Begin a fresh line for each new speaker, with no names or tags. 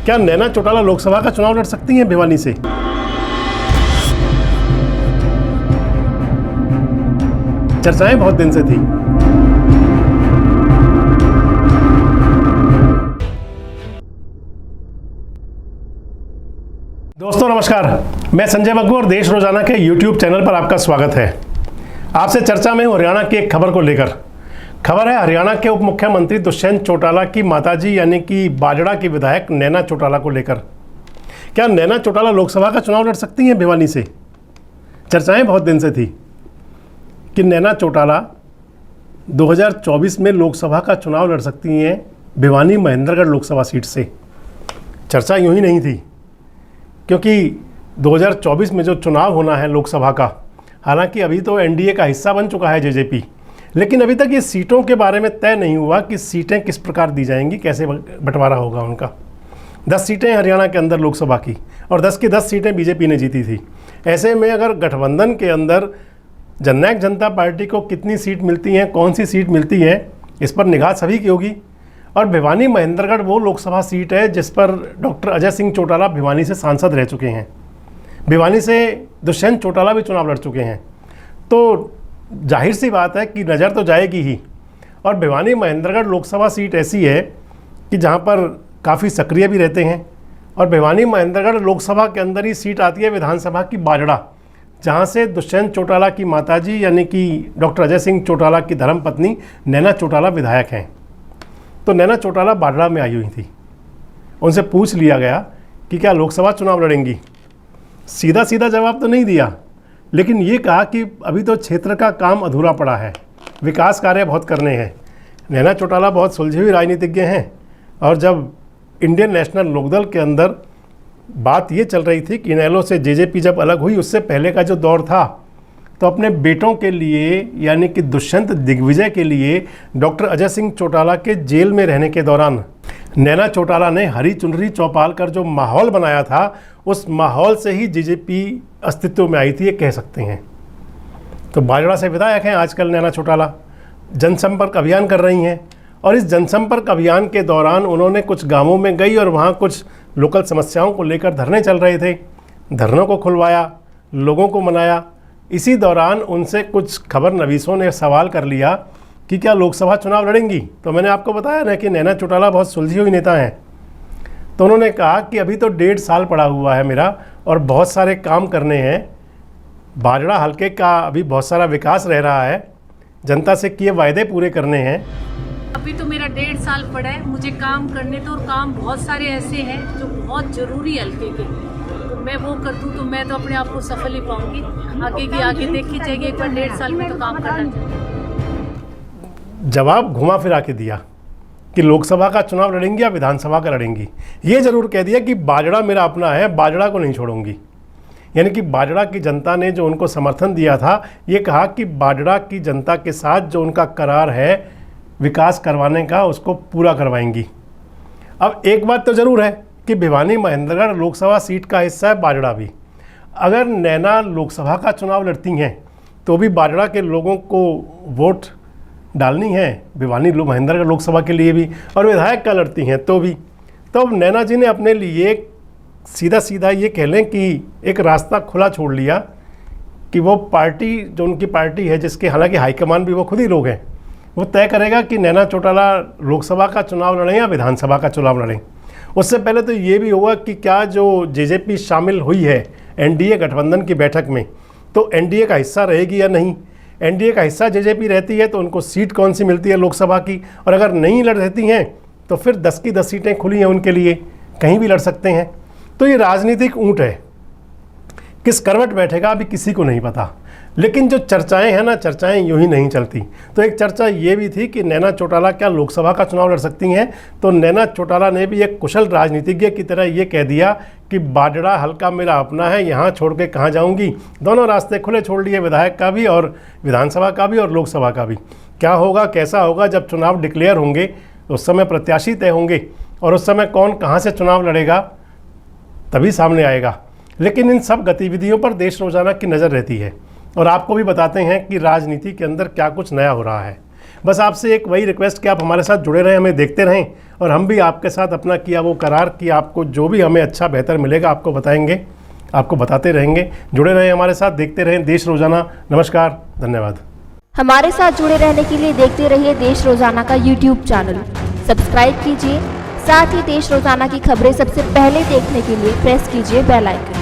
क्या नैना चौटाला लोकसभा का चुनाव लड़ सकती हैं भिवानी से? चर्चाएं बहुत दिन से थी। दोस्तों नमस्कार, मैं संजय बग्गू और देश रोजाना के YouTube चैनल पर आपका स्वागत है। आपसे चर्चा में हूं हरियाणा की एक खबर को लेकर। खबर है हरियाणा के उप मुख्यमंत्री दुष्यंत चौटाला की माताजी यानी कि बाजड़ा की विधायक नैना चौटाला को लेकर। क्या नैना चौटाला लोकसभा का चुनाव लड़ सकती हैं भिवानी से? चर्चाएं बहुत दिन से थी कि नैना चौटाला 2024 में लोकसभा का चुनाव लड़ सकती हैं भिवानी महेंद्रगढ़ लोकसभा सीट से। चर्चा यूं ही नहीं थी, क्योंकि 2024 में जो चुनाव होना है लोकसभा का, हालांकि अभी तो एनडीए का हिस्सा बन चुका है जेजेपी, लेकिन अभी तक ये सीटों के बारे में तय नहीं हुआ कि सीटें किस प्रकार दी जाएंगी, कैसे बंटवारा होगा उनका। 10 सीटें हरियाणा के अंदर लोकसभा की और 10 की 10 सीटें बीजेपी ने जीती थी। ऐसे में अगर गठबंधन के अंदर जननायक जनता पार्टी को कितनी सीट मिलती हैं, कौन सी सीट मिलती है, इस पर निगाह सभी की होगी। और भिवानी महेंद्रगढ़ वो लोकसभा सीट है जिस पर डॉक्टर अजय सिंह चौटाला भिवानी से सांसद रह चुके हैं। भिवानी से दुष्यंत चौटाला भी चुनाव लड़ चुके हैं, तो जाहिर सी बात है कि नज़र तो जाएगी ही। और भिवानी महेंद्रगढ़ लोकसभा सीट ऐसी है कि जहाँ पर काफ़ी सक्रिय भी रहते हैं। और भिवानी महेंद्रगढ़ लोकसभा के अंदर ही सीट आती है विधानसभा की बाजड़ा, जहाँ से दुष्यंत चौटाला की माताजी यानी कि डॉक्टर अजय सिंह चौटाला की धर्मपत्नी नैना चौटाला विधायक हैं। तो नैना चौटाला बाजड़ा में आई हुई थी। उनसे पूछ लिया गया कि क्या लोकसभा चुनाव लड़ेंगी। सीधा सीधा जवाब तो नहीं दिया, लेकिन ये कहा कि अभी तो क्षेत्र का काम अधूरा पड़ा है, विकास कार्य बहुत करने हैं। नैना चौटाला बहुत सुलझे हुए राजनीतिज्ञ हैं, और जब इंडियन नेशनल लोकदल के अंदर बात ये चल रही थी कि इनेलो से जेजेपी जब अलग हुई, उससे पहले का जो दौर था, तो अपने बेटों के लिए यानी कि दुष्यंत दिग्विजय के लिए डॉक्टर अजय सिंह चौटाला के जेल में रहने के दौरान नैना चौटाला ने हरी चुनरी चौपाल कर जो माहौल बनाया था, उस माहौल से ही जेजेपी अस्तित्व में आई थी, ये कह सकते हैं। तो बाजड़ा से विधायक हैं आजकल नैना चौटाला, जनसंपर्क अभियान कर रही हैं। और इस जनसंपर्क अभियान के दौरान उन्होंने कुछ गांवों में गई और वहाँ कुछ लोकल समस्याओं को लेकर धरने चल रहे थे, धरनों को खुलवाया, लोगों को मनाया। इसी दौरान उनसे कुछ खबर नवीसों ने सवाल कर लिया कि क्या लोकसभा चुनाव लड़ेंगी। तो मैंने आपको बताया ना कि नैना चौटाला बहुत सुलझी हुई नेता हैं। तो उन्होंने कहा कि अभी तो 1.5 साल पड़ा हुआ है मेरा और बहुत सारे काम करने हैं। बाजड़ा हलके का अभी बहुत सारा विकास रह रहा है, जनता से किए वायदे पूरे करने हैं।
अभी तो मेरा 1.5 साल पड़ा है, मुझे काम करने तो, और काम बहुत सारे ऐसे हैं जो बहुत ज़रूरी हल्के के, तो मैं वो कर दूँ तो मैं तो अपने आप को सफल ही पाऊंगी। आगे की आगे देखी जाएगी, एक बार 1.5 साल में तो काम करना चाहिए।
जवाब घुमा फिरा के दिया कि लोकसभा का चुनाव लड़ेंगी या विधानसभा का लड़ेंगी। ये जरूर कह दिया कि बाजड़ा मेरा अपना है, बाजड़ा को नहीं छोड़ूंगी। यानी कि बाजड़ा की जनता ने जो उनको समर्थन दिया था, ये कहा कि बाजड़ा की जनता के साथ जो उनका करार है विकास करवाने का, उसको पूरा करवाएंगी। अब एक बात तो ज़रूर है कि भिवानी महेंद्रगढ़ लोकसभा सीट का हिस्सा है बाजड़ा भी। अगर नैना लोकसभा का चुनाव लड़ती हैं तो भी बाजड़ा के लोगों को वोट डालनी है भिवानी महेंद्रगढ़ लोकसभा के लिए भी, और विधायक का लड़ती हैं तो भी। तो अब नैना जी ने अपने लिए सीधा सीधा ये कह लें कि एक रास्ता खुला छोड़ लिया कि वो पार्टी जो उनकी पार्टी है, जिसके हालांकि हाईकमान भी वो खुद ही लोग हैं, वो तय करेगा कि नैना चौटाला लोकसभा का चुनाव लड़ें या विधानसभा का चुनाव लड़ें। उससे पहले तो ये भी होगा कि क्या जो जेजेपी शामिल हुई है एनडीए गठबंधन की बैठक में, तो एनडीए का हिस्सा रहेगी या नहीं। एनडीए का हिस्सा जेजेपी रहती है तो उनको सीट कौन सी मिलती है लोकसभा की, और अगर नहीं लड़ रहती हैं तो फिर 10 की 10 सीटें खुली हैं उनके लिए, कहीं भी लड़ सकते हैं। तो ये राजनीतिक ऊँट है, किस करवट बैठेगा अभी किसी को नहीं पता। लेकिन जो चर्चाएं हैं ना, चर्चाएं यूं ही नहीं चलती। तो एक चर्चा ये भी थी कि नैना चौटाला क्या लोकसभा का चुनाव लड़ सकती हैं। तो नैना चौटाला ने भी एक कुशल राजनीतिज्ञ की तरह ये कह दिया कि बाजड़ा हल्का मेरा अपना है, यहाँ छोड़ के कहाँ जाऊँगी। दोनों रास्ते खुले छोड़ लिए, विधायक का भी और विधानसभा का भी और लोकसभा का भी। क्या होगा कैसा होगा जब चुनाव डिक्लेयर होंगे, उस समय प्रत्याशी तय होंगे और उस समय कौन कहाँ से चुनाव लड़ेगा तभी सामने आएगा। लेकिन इन सब गतिविधियों पर देश रोजाना की नज़र रहती है और आपको भी बताते हैं कि राजनीति के अंदर क्या कुछ नया हो रहा है। बस आपसे एक वही रिक्वेस्ट कि आप हमारे साथ जुड़े रहें, हमें देखते रहें और हम भी आपके साथ अपना किया वो करार कि आपको जो भी हमें अच्छा बेहतर मिलेगा आपको बताएंगे, आपको बताते रहेंगे। जुड़े रहें हमारे साथ, देखते रहें देश रोजाना। नमस्कार, धन्यवाद।
हमारे साथ जुड़े रहने के लिए देखते रहिए देश रोजाना का YouTube चैनल, सब्सक्राइब कीजिए। साथ ही देश रोजाना की खबरें सबसे पहले देखने के लिए प्रेस कीजिए बेल आइकन।